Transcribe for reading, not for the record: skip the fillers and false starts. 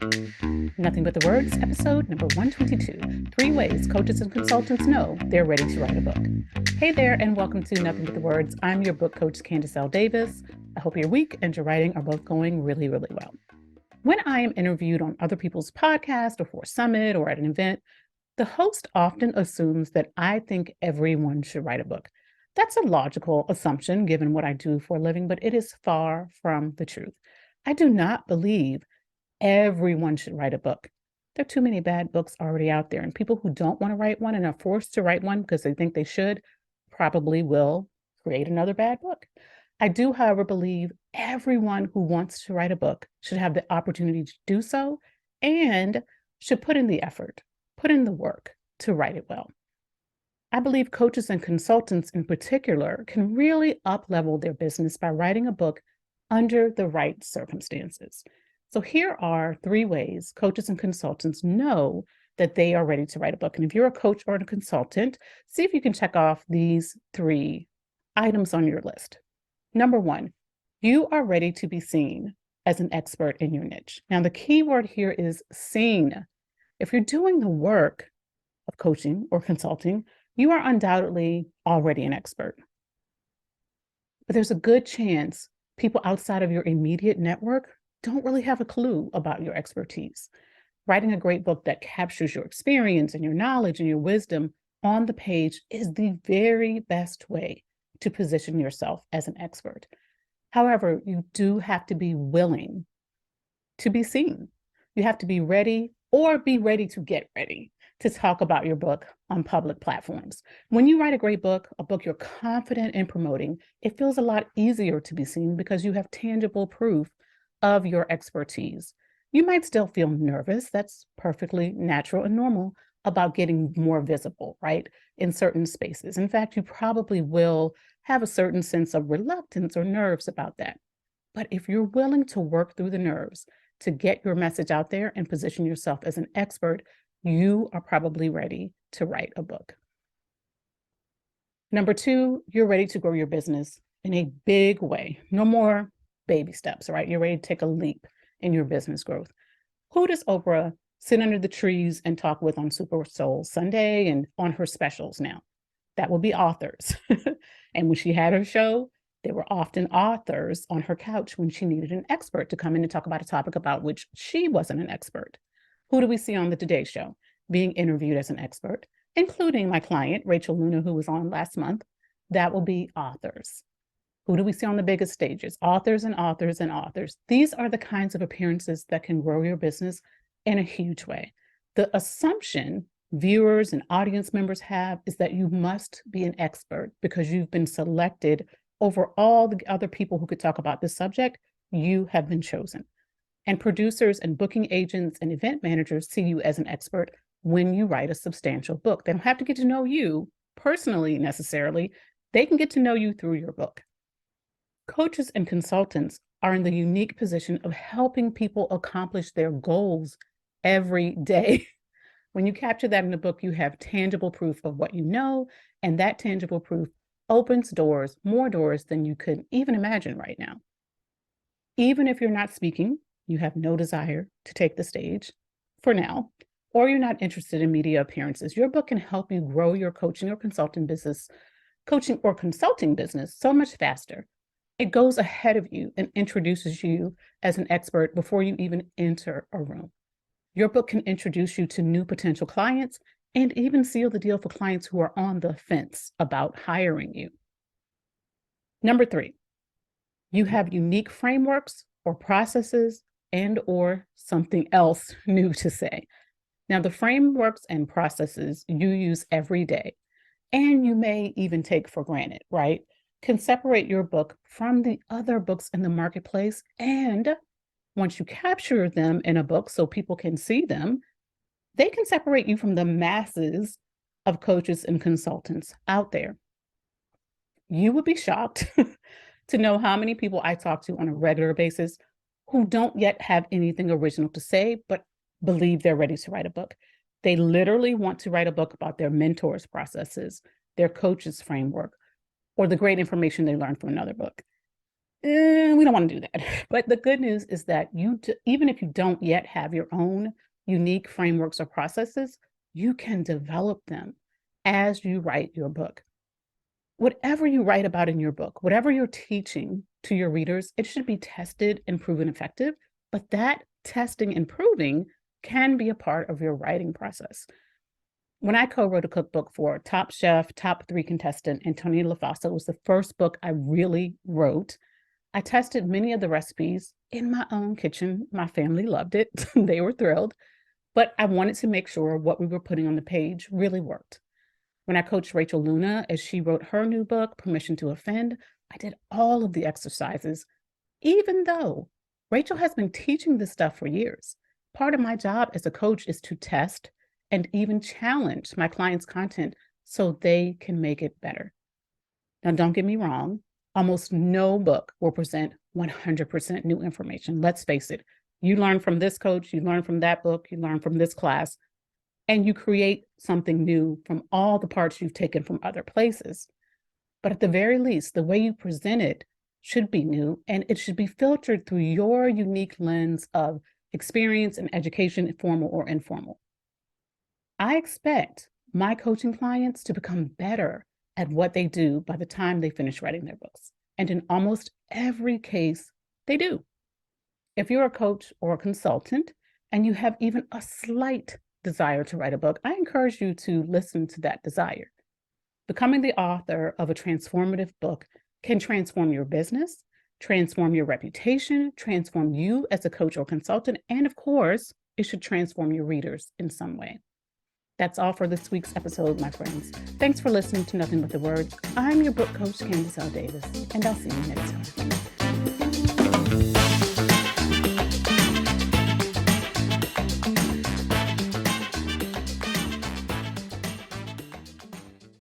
Nothing But the Words, episode number 122, 3 ways coaches and consultants know they're ready to write a book. Hey there, and welcome to Nothing But the Words. I'm your book coach, Candace L. Davis. I hope your week and your writing are both going really, really well. When I am interviewed on other people's podcasts or for a summit or at an event, the host often assumes that I think everyone should write a book. That's a logical assumption given what I do for a living, but it is far from the truth. I do not believe everyone should write a book. There are too many bad books already out there, and people who don't want to write one and are forced to write one because they think they should probably will create another bad book. I do, however, believe everyone who wants to write a book should have the opportunity to do so and should put in the effort, put in the work to write it well. I believe coaches and consultants in particular can really up-level their business by writing a book under the right circumstances. So here are 3 ways coaches and consultants know that they are ready to write a book. And if you're a coach or a consultant, see if you can check off these 3 items on your list. Number 1, you are ready to be seen as an expert in your niche. Now, the key word here is seen. If you're doing the work of coaching or consulting, you are undoubtedly already an expert. But there's a good chance people outside of your immediate network don't really have a clue about your expertise. Writing a great book that captures your experience and your knowledge and your wisdom on the page is the very best way to position yourself as an expert. However, you do have to be willing to be seen. You have to be ready or be ready to get ready to talk about your book on public platforms. When you write a great book, a book you're confident in promoting, it feels a lot easier to be seen because you have tangible proof of your expertise. You might still feel nervous. That's perfectly natural and normal about getting more visible, right? In certain spaces. In fact, you probably will have a certain sense of reluctance or nerves about that. But if you're willing to work through the nerves to get your message out there and position yourself as an expert, you are probably ready to write a book. Number 2, you're ready to grow your business in a big way. No more baby steps, right? You're ready to take a leap in your business growth. Who does Oprah sit under the trees and talk with on Super Soul Sunday and on her specials now? That would be authors. And when she had her show, there were often authors on her couch when she needed an expert to come in and talk about a topic about which she wasn't an expert. Who do we see on the Today Show being interviewed as an expert, including my client, Rachel Luna, who was on last month? That will be authors. Who do we see on the biggest stages? Authors and authors and authors. These are the kinds of appearances that can grow your business in a huge way. The assumption viewers and audience members have is that you must be an expert because you've been selected over all the other people who could talk about this subject. You have been chosen. And producers and booking agents and event managers see you as an expert when you write a substantial book. They don't have to get to know you personally necessarily. They can get to know you through your book. Coaches and consultants are in the unique position of helping people accomplish their goals every day. When you capture that in a book, you have tangible proof of what you know, and that tangible proof opens doors, more doors than you could even imagine right now. Even if you're not speaking, you have no desire to take the stage for now, or you're not interested in media appearances, your book can help you grow your coaching or consulting business so much faster. It goes ahead of you and introduces you as an expert before you even enter a room. Your book can introduce you to new potential clients and even seal the deal for clients who are on the fence about hiring you. Number 3, you have unique frameworks or processes and or something else new to say. Now, the frameworks and processes you use every day, and you may even take for granted, right, can separate your book from the other books in the marketplace. And once you capture them in a book so people can see them, they can separate you from the masses of coaches and consultants out there. You would be shocked to know how many people I talk to on a regular basis who don't yet have anything original to say, but believe they're ready to write a book. They literally want to write a book about their mentors' processes, their coaches' framework, or the great information they learned from another book. We don't want to do that. But the good news is that even if you don't yet have your own unique frameworks or processes, you can develop them as you write your book. Whatever you write about in your book, whatever you're teaching to your readers, it should be tested and proven effective. But that testing and proving can be a part of your writing process. When I co-wrote a cookbook for Top Chef, Top 3 contestant Antonia LaFossa, it was the first book I really wrote. I tested many of the recipes in my own kitchen. My family loved it. They were thrilled. But I wanted to make sure what we were putting on the page really worked. When I coached Rachel Luna as she wrote her new book, Permission to Offend, I did all of the exercises, even though Rachel has been teaching this stuff for years. Part of my job as a coach is to test and even challenge my clients' content so they can make it better. Now, don't get me wrong, almost no book will present 100% new information. Let's face it, you learn from this coach, you learn from that book, you learn from this class, and you create something new from all the parts you've taken from other places. But at the very least, the way you present it should be new, and it should be filtered through your unique lens of experience and education, formal or informal. I expect my coaching clients to become better at what they do by the time they finish writing their books. And in almost every case, they do. If you're a coach or a consultant and you have even a slight desire to write a book, I encourage you to listen to that desire. Becoming the author of a transformative book can transform your business, transform your reputation, transform you as a coach or consultant, and of course, it should transform your readers in some way. That's all for this week's episode, my friends. Thanks for listening to Nothing But the Words. I'm your book coach, Candace L. Davis, and I'll see you next time.